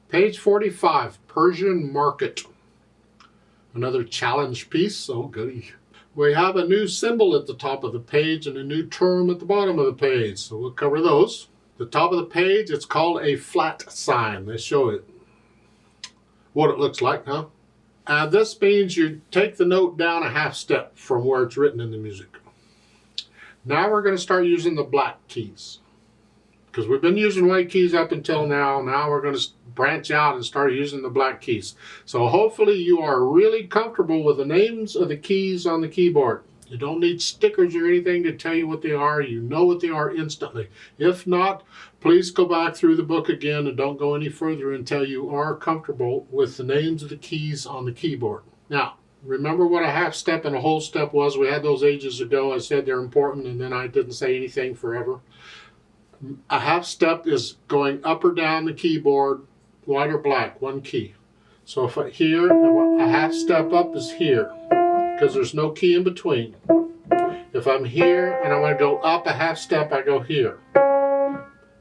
Page 45, Persian Market. Another challenge piece. Oh, goody. We have a new symbol at the top of the page and a new term at the bottom of the page. So we'll cover those. The top of the page, it's called a flat sign. They show it what it looks like, huh? This means you take the note down a half step from where it's written in the music. Now we're going to start using the black keys, because we've been using white keys up until now. Now we're going to branch out and start using the black keys. So hopefully you are really comfortable with the names of the keys on the keyboard. You don't need stickers or anything to tell you what they are. You know what they are instantly. If not, please go back through the book again and don't go any further until you are comfortable with the names of the keys on the keyboard. Now, remember what a half step and a whole step was? We had those ages ago. I said they're important and then I didn't say anything forever. A half step is going up or down the keyboard, white or black, one key. So if here, a half step up is here, because there's no key in between. If I'm here and I want to go up a half step, I go here.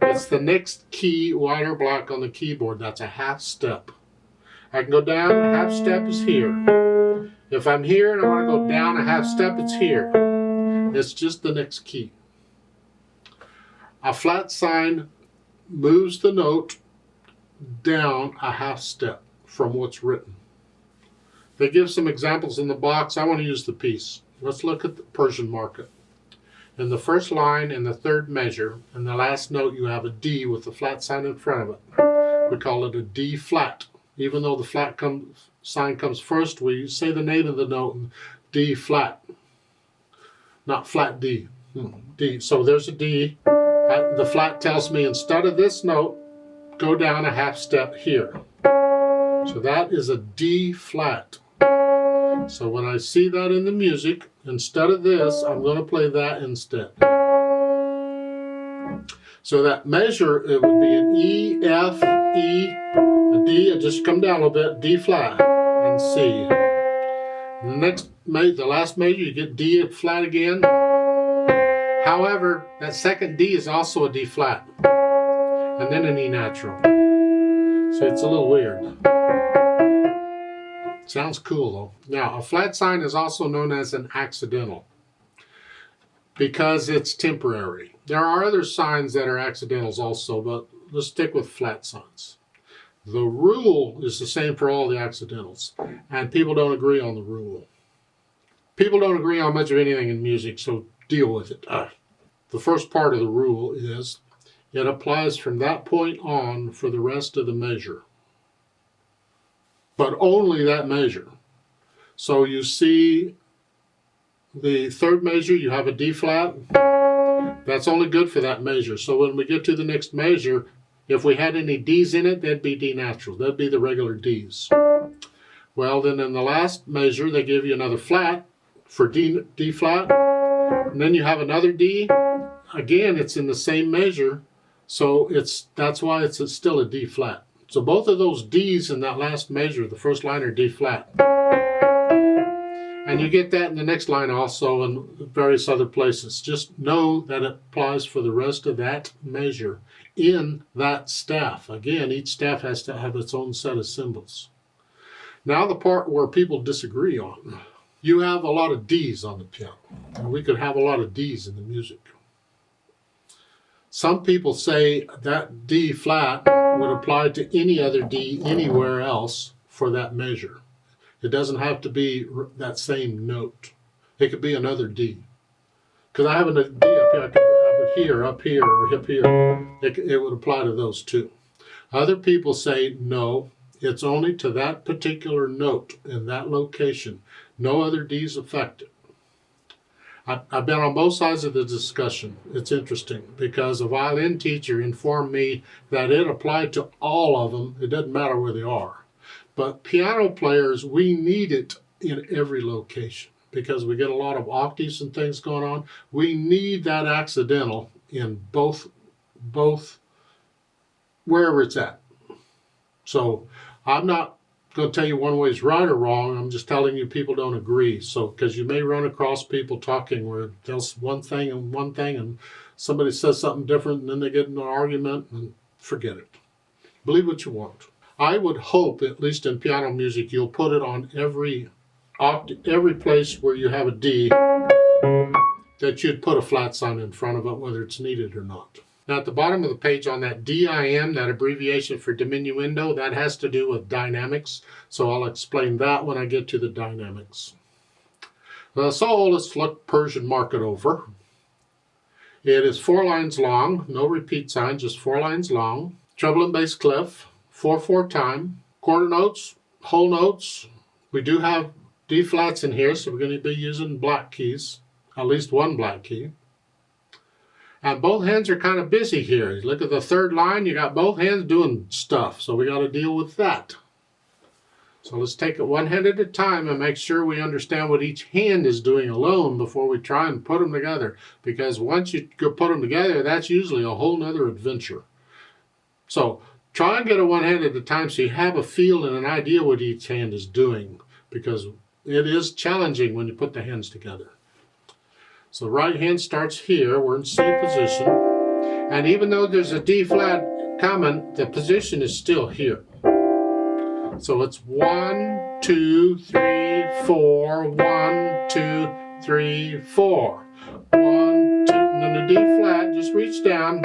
It's the next key, white or black, on the keyboard. That's a half step. I can go down, a half step is here. If I'm here and I want to go down a half step, it's here. It's just the next key. A flat sign moves the note down a half step from what's written. They give some examples in the box. I want to use the piece. Let's look at the Persian market. In the first line in the third measure, in the last note, you have a D with the flat sign in front of it. We call it a D flat. Even though the flat sign comes first, we say the name of the note, D flat. Not flat D. D. So there's a D. The flat tells me instead of this note, go down a half step here. So that is a D flat. So when I see that in the music, instead of this, I'm going to play that instead. So that measure, it would be an E, F, E, a D, and just come down a little bit, D flat, and C. The last measure, you get D flat again. However, that second D is also a D flat, and then an E natural. So it's a little weird. Sounds cool though. Now, a flat sign is also known as an accidental because it's temporary. There are other signs that are accidentals also, but let's stick with flat signs. The rule is the same for all the accidentals, and people don't agree on the rule. People don't agree on much of anything in music, so deal with it. The first part of the rule is it applies from that point on for the rest of the measure, but only that measure. So you see the third measure, you have a D flat. That's only good for that measure. So when we get to the next measure, if we had any D's in it, they'd be D naturals. That'd be the regular D's. Well, then in the last measure, they give you another flat for D flat. And then you have another D. Again, it's in the same measure. So that's why it's still a D flat. So both of those D's in that last measure, the first line, are D flat. And you get that in the next line also and various other places. Just know that it applies for the rest of that measure in that staff. Again, each staff has to have its own set of symbols. Now the part where people disagree on. You have a lot of D's on the piano. And we could have a lot of D's in the music. Some people say that D flat would apply to any other D anywhere else for that measure. It doesn't have to be that same note. It could be another D. Because I have a D up here, I could have it here, up here, or up here. It would apply to those too. Other people say no, it's only to that particular note in that location. No other D's affected. I've been on both sides of the discussion. It's interesting because a violin teacher informed me that it applied to all of them. It doesn't matter where they are. But piano players, we need it in every location because we get a lot of octaves and things going on. We need that accidental in both wherever it's at. So I'm not going to tell you one way is right or wrong. I'm just telling you people don't agree. So because you may run across people talking where they'll one thing and somebody says something different and then they get in an argument and forget it. Believe what you want. I would hope, at least in piano music, you'll put it on every place where you have a D, that you'd put a flat sign in front of it, whether it's needed or not. Now at the bottom of the page on that DIM, that abbreviation for diminuendo, that has to do with dynamics. So I'll explain that when I get to the dynamics. So let's look Persian market over. It is 4 lines long, no repeat sign, just 4 lines long. Treble and bass clef, 4/4 time. Quarter notes, whole notes. We do have D flats in here, so we're going to be using black keys, at least one black key. And both hands are kind of busy here. Look at the third line, you got both hands doing stuff, so we got to deal with that. So let's take it one hand at a time and make sure we understand what each hand is doing alone before we try and put them together. Because once you go put them together, that's usually a whole nother adventure. So try and get it one hand at a time so you have a feel and an idea what each hand is doing. Because it is challenging when you put the hands together. So right hand starts here, we're in C position. And even though there's a D flat coming, the position is still here. So it's 1, 2, 3, 4, 1, 2, 3, 4. 1, 2, and then the D flat, just reach down.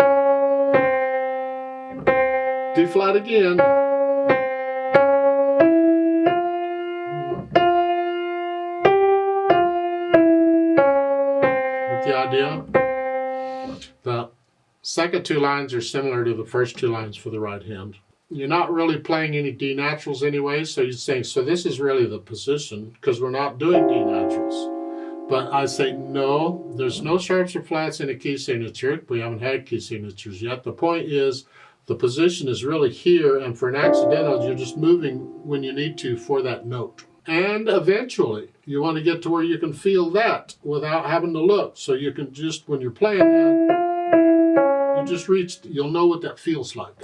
D flat again. With the idea? The second 2 lines are similar to the first 2 lines for the right hand. You're not really playing any D naturals anyway, so you're saying, so this is really the position, because we're not doing D naturals. But I say, no, there's no sharps or flats in a key signature. We haven't had key signatures yet. The point is, the position is really here, and for an accidental, you're just moving when you need to for that note. And eventually, you want to get to where you can feel that without having to look. So you can just, when you're playing that, you just reach, you'll know what that feels like.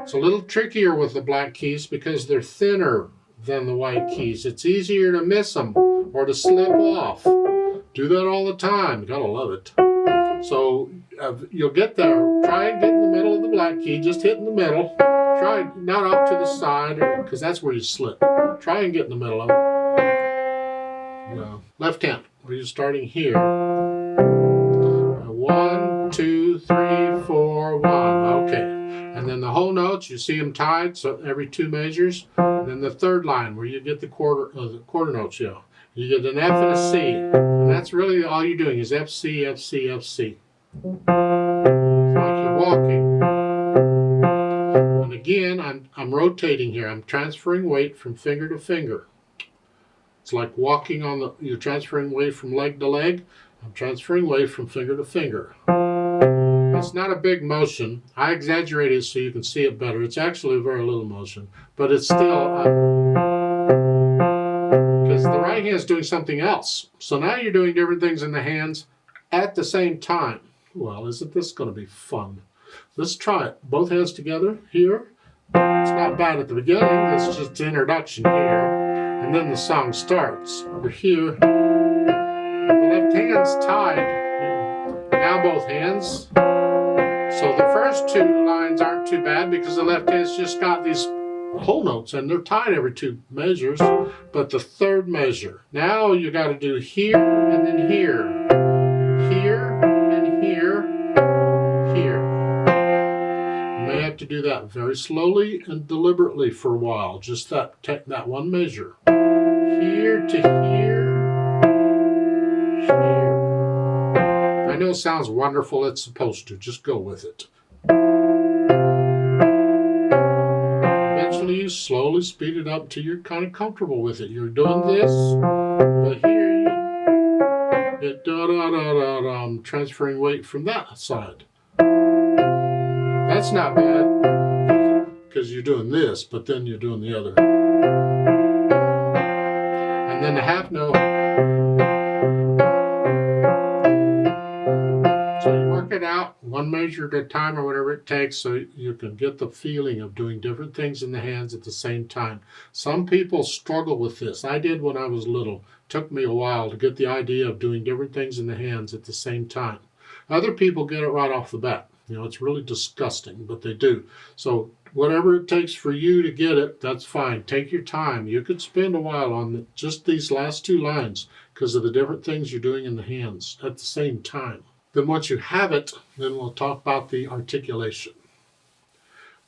It's a little trickier with the black keys because they're thinner than the white keys. It's easier to miss them or to slip off. Do that all the time. You gotta love it. So you'll get there. Try and get in the middle of the black key. Just hit in the middle. Try not off to the side because that's where you slip. Try and get in the middle of it. Yeah. Left hand. We're starting here. 1, 2, 3, 4, 1. Okay. And then the whole notes, you see them tied, so every 2 measures. And then the third line where you get the quarter notes, yeah. You get an F and a C. And that's really all you're doing is F, C, F, C, F, C. It's like you're walking. And again, I'm rotating here. I'm transferring weight from finger to finger. It's like walking on you're transferring weight from leg to leg. I'm transferring weight from finger to finger. It's not a big motion. I exaggerate it so you can see it better. It's actually very little motion, but it's still, because the right hand is doing something else. So now you're doing different things in the hands at the same time. Well, isn't this going to be fun? Let's try it. Both hands together here. It's not bad at the beginning. It's just introduction here. And then the song starts. We're here. The left hand's tied. Now both hands. So the first 2 lines aren't too bad because the left hand's just got these whole notes and they're tied every 2 measures. But the third measure, now you got to do here and then here. Here and here, here. You may have to do that very slowly and deliberately for a while. Just that one measure. Here to here, here. I know it sounds wonderful, it's supposed to. Just go with it. Eventually you slowly speed it up until you're kind of comfortable with it. You're doing this, but here I'm transferring weight from that side. That's not bad because you're doing this, but then you're doing the other. And then the half note. So you work it out 1 measure at a time or whatever it takes so you can get the feeling of doing different things in the hands at the same time. Some people struggle with this. I did when I was little. It took me a while to get the idea of doing different things in the hands at the same time. Other people get it right off the bat. You know, it's really disgusting, but they do. So whatever it takes for you to get it, that's fine. Take your time. You could spend a while on just these last two lines because of the different things you're doing in the hands at the same time. Then once you have it, then we'll talk about the articulation.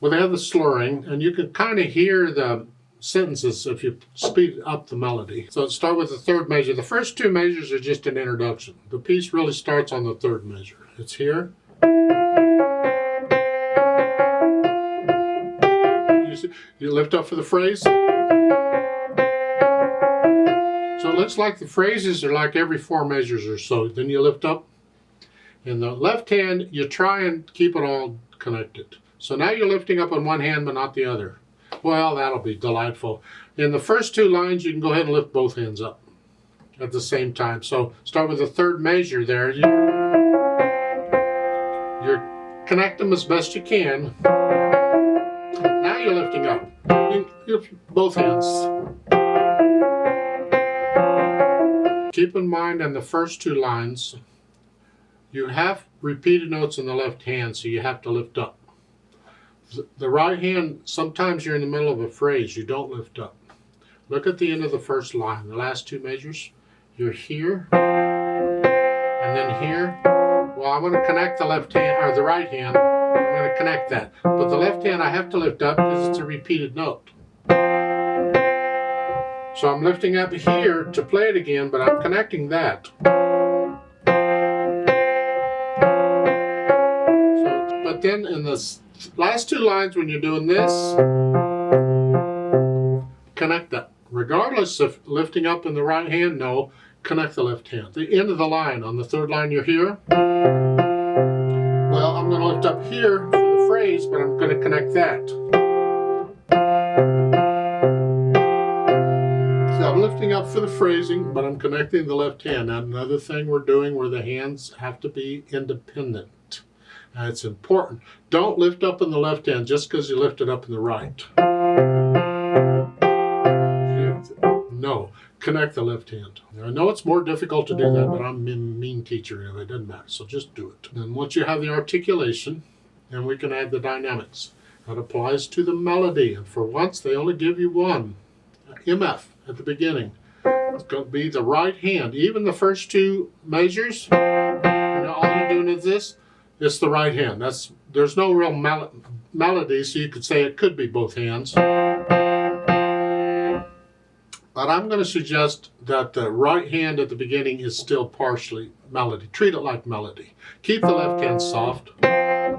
Well, they have the slurring, and you can kind of hear the sentences if you speed up the melody. So let's start with the third measure. The first two measures are just an introduction. The piece really starts on the third measure. It's here. You lift up for the phrase. So it looks like the phrases are like every 4 measures or so. Then you lift up. In the left hand, you try and keep it all connected. So now you're lifting up on one hand but not the other. Well, that'll be delightful. In the first 2 lines, you can go ahead and lift both hands up at the same time. So start with the third measure there. You're connect them as best you can. Now you're lifting up. Both hands. Keep in mind on the first 2 lines, you have repeated notes in the left hand, so you have to lift up. The right hand, sometimes you're in the middle of a phrase, you don't lift up. Look at the end of the first line, the last 2 measures. You're here, and then here. Well, I'm going to connect the left hand, or the right hand. I'm going to connect that. But the left hand I have to lift up because it's a repeated note. So I'm lifting up here to play it again, but I'm connecting that. So, but then in the last 2 lines when you're doing this, connect that. Regardless of lifting up in the right hand, no, connect the left hand. The end of the line, on the third line you're here. Well, I'm going to lift up here for the phrase, but I'm going to connect that. So I'm lifting up for the phrasing, but I'm connecting the left hand. Now, another thing we're doing where the hands have to be independent. And it's important. Don't lift up in the left hand just because you lift it up in the right. No, connect the left hand. Now, I know it's more difficult to do that, but I'm a mean teacher and it doesn't matter, so just do it. And once you have the articulation, then we can add the dynamics. That applies to the melody, and for once they only give you one, MF at the beginning. It's going to be the right hand. Even the first 2 measures, you know, all you're doing is this. It's the right hand. There's no real melody, so you could say it could be both hands. But I'm going to suggest that the right hand at the beginning is still partially melody. Treat it like melody. Keep the left hand soft. Here.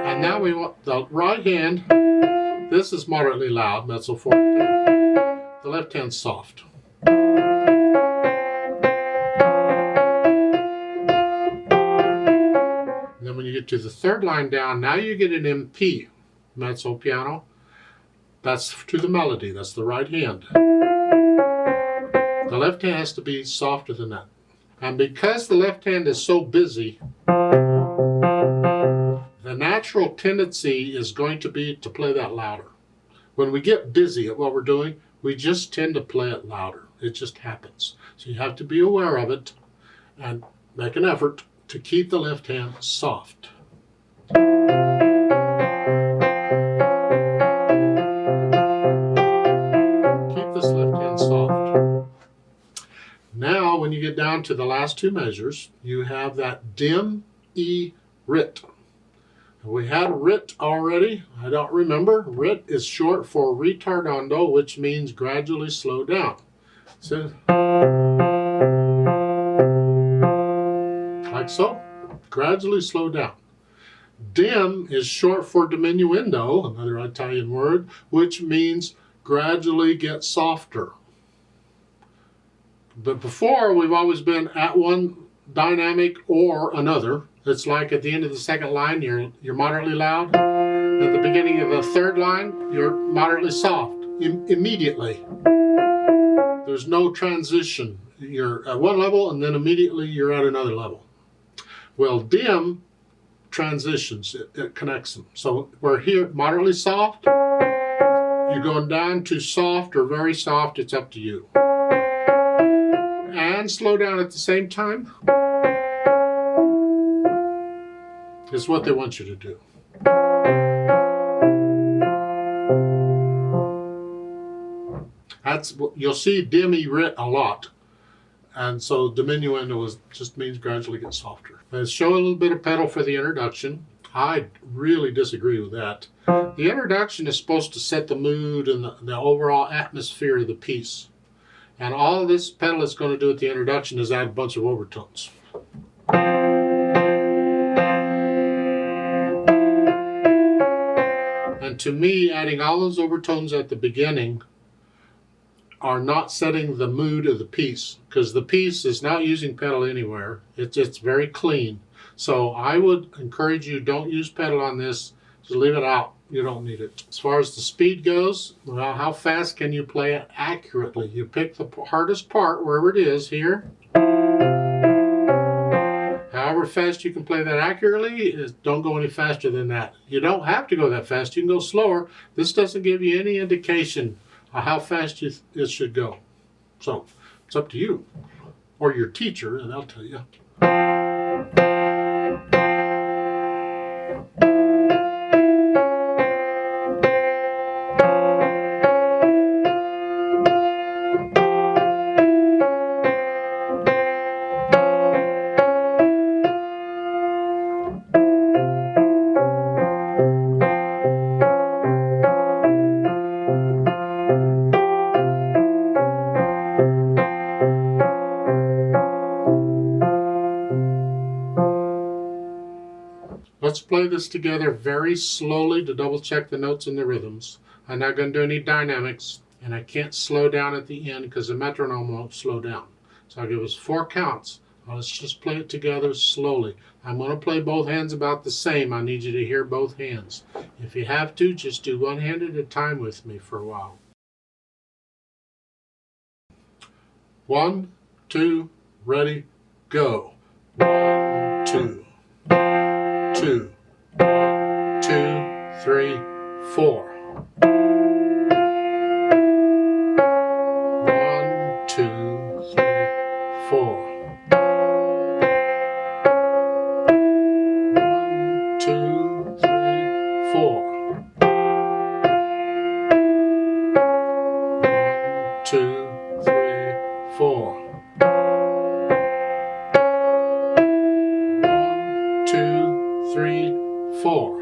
And now we want the right hand. This is moderately loud, mezzo forte. The left hand soft. Then when you get to the third line down, now you get an MP, mezzo piano. That's to the melody, that's the right hand. The left hand has to be softer than that. And because the left hand is so busy, the natural tendency is going to be to play that louder. When we get busy at what we're doing, we just tend to play it louder. It just happens. So you have to be aware of it and make an effort to keep the left hand soft. Keep this left hand soft. Now, when you get down to the last 2 measures, you have that dim E rit. We had rit already. I don't remember. Rit is short for ritardando, which means gradually slow down. So, like so, gradually slow down. Dim is short for diminuendo, another Italian word, which means gradually get softer. But before, we've always been at one dynamic or another. It's like at the end of the second line, you're moderately loud. At the beginning of the third line, you're moderately soft immediately. There's no transition. You're at one level and then immediately you're at another level. Well, dim transitions, it connects them. So we're here moderately soft. You're going down to soft or very soft, it's up to you. And slow down at the same time. It's what they want you to do. That's what you'll see demi-writ a lot. And so diminuendo just means gradually get softer. Let's show a little bit of pedal for the introduction. I really disagree with that. The introduction is supposed to set the mood and the overall atmosphere of the piece. And all this pedal is going to do at the introduction is add a bunch of overtones. And to me, adding all those overtones at the beginning are not setting the mood of the piece, because the piece is not using pedal anywhere. It's very clean. So I would encourage you, don't use pedal on this. Just leave it out. You don't need it. As far as the speed goes, well, how fast can you play it accurately? You pick the hardest part, wherever it is here. However fast you can play that accurately, don't go any faster than that. You don't have to go that fast. You can go slower. This doesn't give you any indication of how fast it should go. So it's up to you or your teacher, and they'll tell you. Let's play this together very slowly to double check the notes and the rhythms. I'm not going to do any dynamics, and I can't slow down at the end because the metronome won't slow down. So I'll give us 4 counts. Now let's just play it together slowly. I'm going to play both hands about the same. I need you to hear both hands. If you have to, just do one hand at a time with me for a while. 1, 2, ready, go. 1, 2. 2, 1, 2, 3, 4. 1, 2, 3, 4. 1, 2, 3, 4. 1, 2, 3, 4. 1, 2, 3, 4.